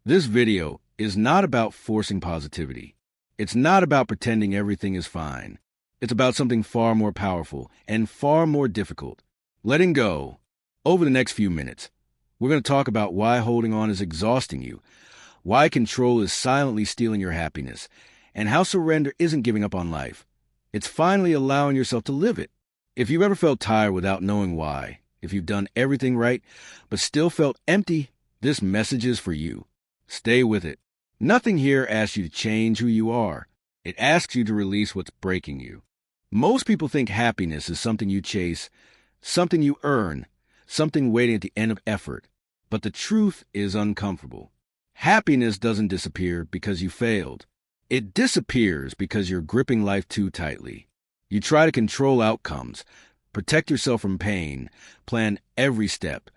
This video is not about forcing positivity. It's not about pretending everything is fine. It's about something far more powerful and far more difficult: letting go. Over the next few minutes, we're going to talk about why holding on is exhausting you, why control is silently stealing your happiness, and how surrender isn't giving up on life. It's finally allowing yourself to live it. If you've ever felt tired without knowing why, if you've done everything right but still felt empty, this message is for you. Stay with it. Nothing here asks you to change who you are. It asks you to release what's breaking you. Most people think happiness is something you chase, something you earn, something waiting at the end of effort. But the truth is uncomfortable. Happiness doesn't disappear because you failed. It disappears because you're gripping life too tightly. You try to control outcomes, protect yourself from pain, plan every step,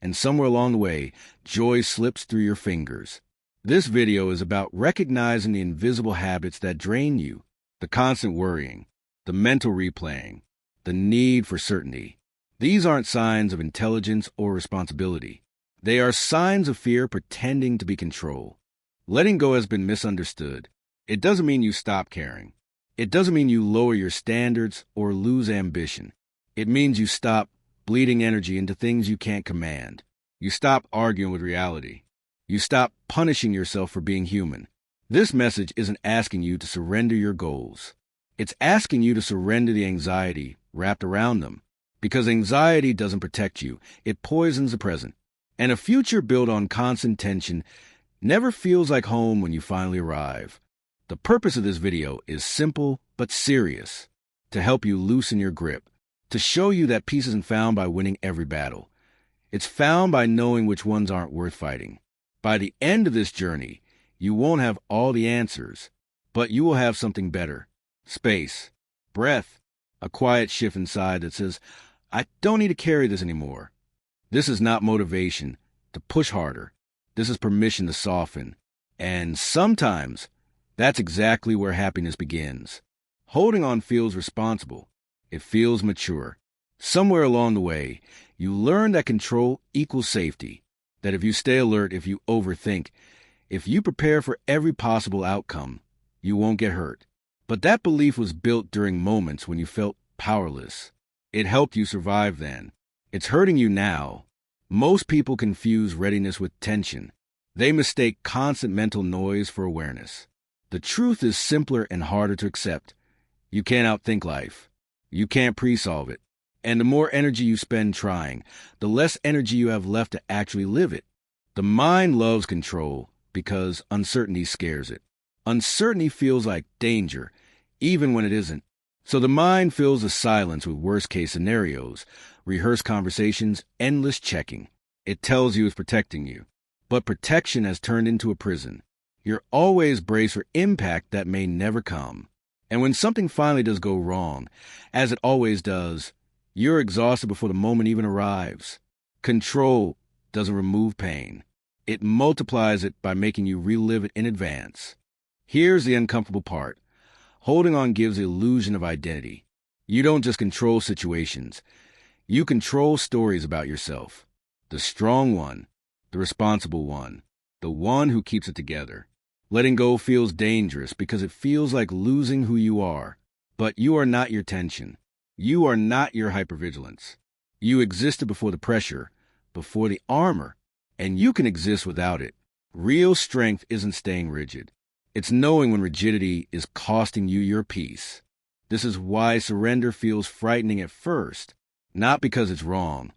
and somewhere along the way, joy slips through your fingers. This video is about recognizing the invisible habits that drain you: the constant worrying, the mental replaying, the need for certainty. These aren't signs of intelligence or responsibility. They are signs of fear pretending to be control. Letting go has been misunderstood. It doesn't mean you stop caring. It doesn't mean you lower your standards or lose ambition. It means you stop bleeding energy into things you can't command. You stop arguing with reality. You stop punishing yourself for being human. This message isn't asking you to surrender your goals. It's asking you to surrender the anxiety wrapped around them. Because anxiety doesn't protect you. It poisons the present. And a future built on constant tension never feels like home when you finally arrive. The purpose of this video is simple but serious: to help you loosen your grip, to show you that peace isn't found by winning every battle. It's found by knowing which ones aren't worth fighting. By the end of this journey, you won't have all the answers, but you will have something better: space, breath, a quiet shift inside that says, I don't need to carry this anymore. This is not motivation to push harder. This is permission to soften. And sometimes, that's exactly where happiness begins. Holding on feels responsible. It feels mature. Somewhere along the way, you learn that control equals safety. That if you stay alert, if you overthink, if you prepare for every possible outcome, you won't get hurt. But that belief was built during moments when you felt powerless. It helped you survive then. It's hurting you now. Most people confuse readiness with tension. They mistake constant mental noise for awareness. The truth is simpler and harder to accept. You can't outthink life. You can't pre-solve it. And the more energy you spend trying, the less energy you have left to actually live it. The mind loves control because uncertainty scares it. Uncertainty feels like danger, even when it isn't. So the mind fills the silence with worst-case scenarios, rehearsed conversations, endless checking. It tells you it's protecting you. But protection has turned into a prison. You're always braced for impact that may never come. And when something finally does go wrong, as it always does, you're exhausted before the moment even arrives. Control doesn't remove pain. It multiplies it by making you relive it in advance. Here's the uncomfortable part. Holding on gives the illusion of identity. You don't just control situations. You control stories about yourself. The strong one, the responsible one, the one who keeps it together. Letting go feels dangerous because it feels like losing who you are. But you are not your tension. You are not your hypervigilance. You existed before the pressure, before the armor, and you can exist without it. Real strength isn't staying rigid. It's knowing when rigidity is costing you your peace. This is why surrender feels frightening at first, not because it's wrong,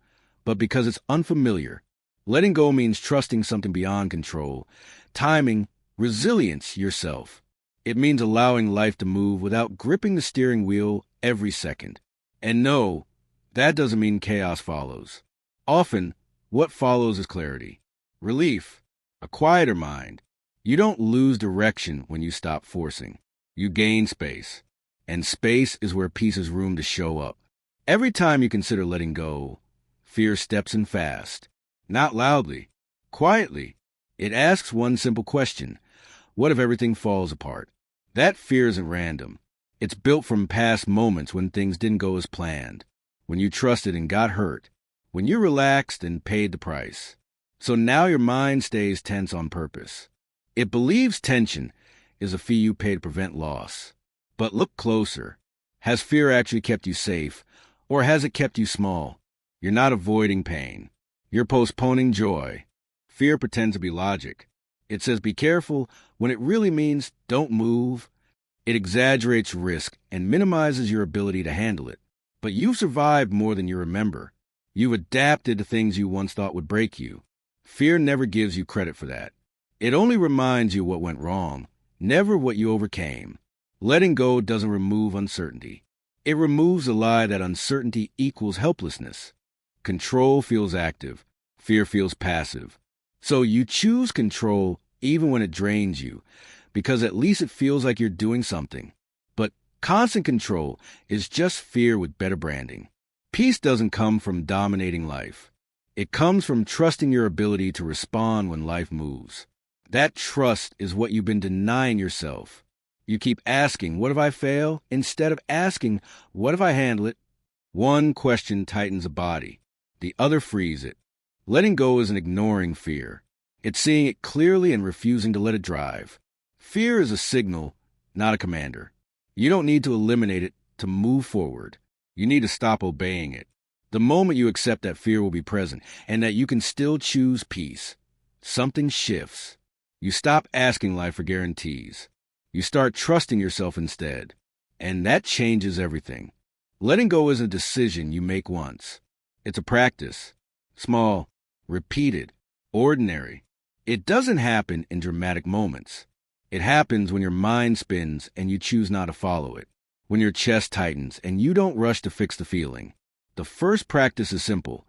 but because it's unfamiliar. Letting go means trusting something beyond control, timing, resilience, yourself. It means allowing life to move without gripping the steering wheel every second. And no, that doesn't mean chaos follows. Often, what follows is clarity, relief, a quieter mind. You don't lose direction when you stop forcing. You gain space. And space is where peace has room to show up. Every time you consider letting go, fear steps in fast. Not loudly, quietly. It asks one simple question: what if everything falls apart? That fear isn't random. It's built from past moments when things didn't go as planned, when you trusted and got hurt, when you relaxed and paid the price. So now your mind stays tense on purpose. It believes tension is a fee you pay to prevent loss. But look closer. Has fear actually kept you safe, or has it kept you small? You're not avoiding pain. You're postponing joy. Fear pretends to be logic. It says be careful when it really means don't move. It exaggerates risk and minimizes your ability to handle it. But you've survived more than you remember. You've adapted to things you once thought would break you. Fear never gives you credit for that. It only reminds you what went wrong, never what you overcame. Letting go doesn't remove uncertainty. It removes the lie that uncertainty equals helplessness. Control feels active. Fear feels passive. So you choose control even when it drains you, because at least it feels like you're doing something. But constant control is just fear with better branding. Peace doesn't come from dominating life. It comes from trusting your ability to respond when life moves. That trust is what you've been denying yourself. You keep asking, what if I fail? Instead of asking, what if I handle it? One question tightens a body. The other frees it. Letting go isn't ignoring fear. It's seeing it clearly and refusing to let it drive. Fear is a signal, not a commander. You don't need to eliminate it to move forward. You need to stop obeying it. The moment you accept that fear will be present and that you can still choose peace, something shifts. You stop asking life for guarantees. You start trusting yourself instead. And that changes everything. Letting go isn't a decision you make once. It's a practice. Small, repeated, ordinary. It doesn't happen in dramatic moments. It happens when your mind spins and you choose not to follow it. When your chest tightens and you don't rush to fix the feeling. The first practice is simple.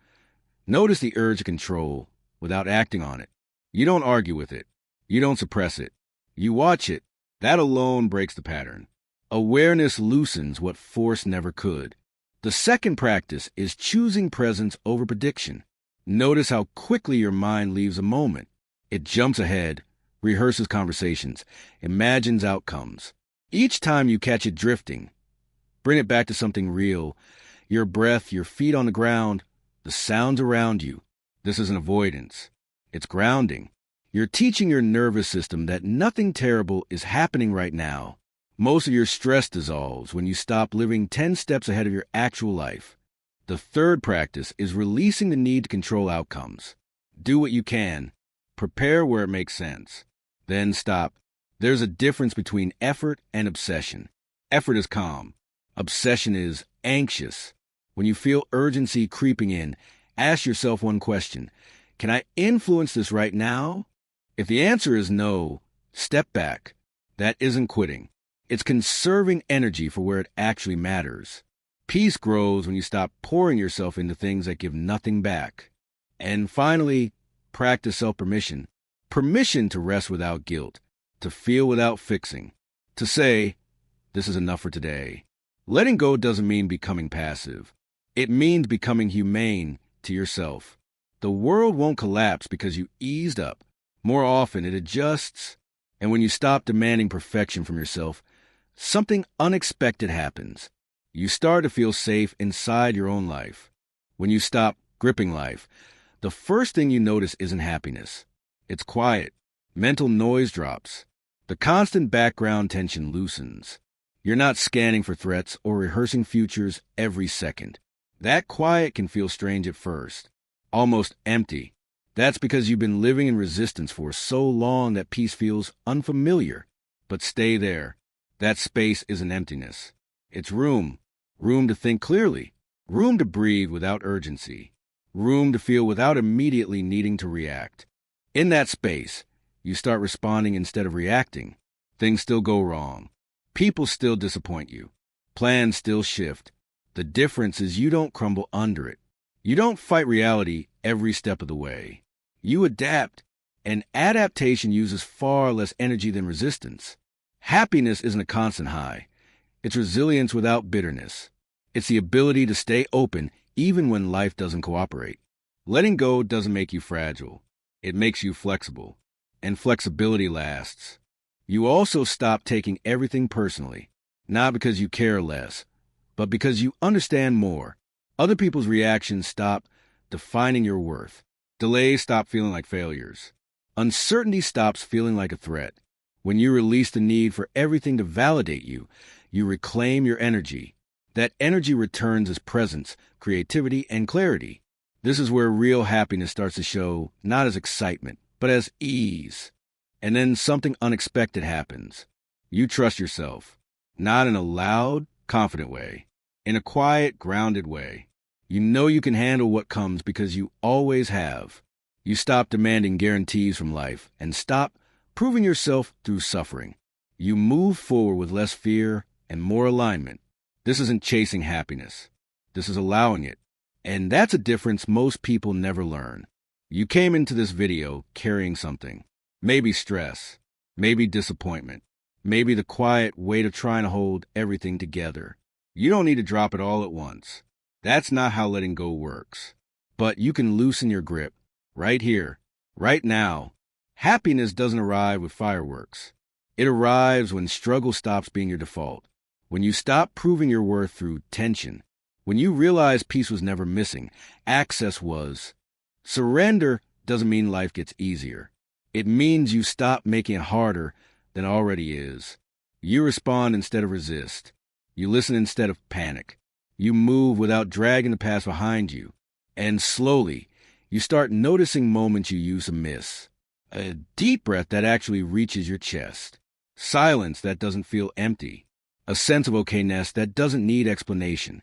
Notice the urge to control without acting on it. You don't argue with it. You don't suppress it. You watch it. That alone breaks the pattern. Awareness loosens what force never could. The second practice is choosing presence over prediction. Notice how quickly your mind leaves a moment. It jumps ahead, rehearses conversations, imagines outcomes. Each time you catch it drifting, bring it back to something real. Your breath, your feet on the ground, the sounds around you. This isn't avoidance. It's grounding. You're teaching your nervous system that nothing terrible is happening right now. Most of your stress dissolves when you stop living 10 steps ahead of your actual life. The third practice is releasing the need to control outcomes. Do what you can. Prepare where it makes sense. Then stop. There's a difference between effort and obsession. Effort is calm. Obsession is anxious. When you feel urgency creeping in, ask yourself one question. Can I influence this right now? If the answer is no, step back. That isn't quitting. It's conserving energy for where it actually matters. Peace grows when you stop pouring yourself into things that give nothing back. And finally, practice self-permission. Permission to rest without guilt, to feel without fixing, to say, this is enough for today. Letting go doesn't mean becoming passive. It means becoming humane to yourself. The world won't collapse because you eased up. More often, it adjusts. And when you stop demanding perfection from yourself, something unexpected happens. You start to feel safe inside your own life. When you stop gripping life, the first thing you notice isn't happiness. It's quiet. Mental noise drops. The constant background tension loosens. You're not scanning for threats or rehearsing futures every second. That quiet can feel strange at first, almost empty. That's because you've been living in resistance for so long that peace feels unfamiliar. But stay there. That space isn't emptiness. It's room. Room to think clearly. Room to breathe without urgency. Room to feel without immediately needing to react. In that space, you start responding instead of reacting. Things still go wrong. People still disappoint you. Plans still shift. The difference is you don't crumble under it. You don't fight reality every step of the way. You adapt, and adaptation uses far less energy than resistance. Happiness isn't a constant high. It's resilience without bitterness. It's the ability to stay open even when life doesn't cooperate. Letting go doesn't make you fragile. It makes you flexible. And flexibility lasts. You also stop taking everything personally, not because you care less, but because you understand more. Other people's reactions stop defining your worth. Delays stop feeling like failures. Uncertainty stops feeling like a threat. When you release the need for everything to validate you, you reclaim your energy. That energy returns as presence, creativity, and clarity. This is where real happiness starts to show, not as excitement, but as ease. And then something unexpected happens. You trust yourself, not in a loud, confident way, in a quiet, grounded way. You know you can handle what comes because you always have. You stop demanding guarantees from life and stop proving yourself through suffering. You move forward with less fear and more alignment. This isn't chasing happiness. This is allowing it. And that's a difference most people never learn. You came into this video carrying something. Maybe stress. Maybe disappointment. Maybe the quiet weight of trying to hold everything together. You don't need to drop it all at once. That's not how letting go works. But you can loosen your grip. Right here. Right now. Happiness doesn't arrive with fireworks. It arrives when struggle stops being your default. When you stop proving your worth through tension. When you realize peace was never missing, access was. Surrender doesn't mean life gets easier. It means you stop making it harder than it already is. You respond instead of resist. You listen instead of panic. You move without dragging the past behind you. And slowly, you start noticing moments you used to miss. A deep breath that actually reaches your chest. Silence that doesn't feel empty. A sense of okayness that doesn't need explanation.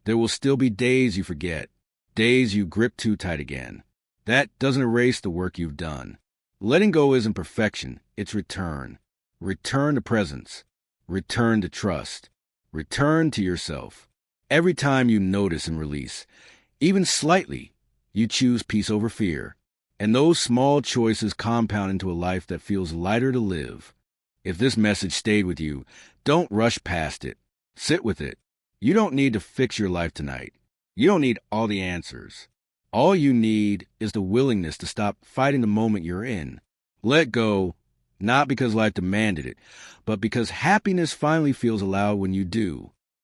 There will still be days you forget. Days you grip too tight again. That doesn't erase the work you've done. Letting go isn't perfection, it's return. Return to presence. Return to trust. Return to yourself. Every time you notice and release, even slightly, you choose peace over fear. And those small choices compound into a life that feels lighter to live. If this message stayed with you, don't rush past it. Sit with it. You don't need to fix your life tonight. You don't need all the answers. All you need is the willingness to stop fighting the moment you're in. Let go, not because life demanded it, but because happiness finally feels allowed when you do.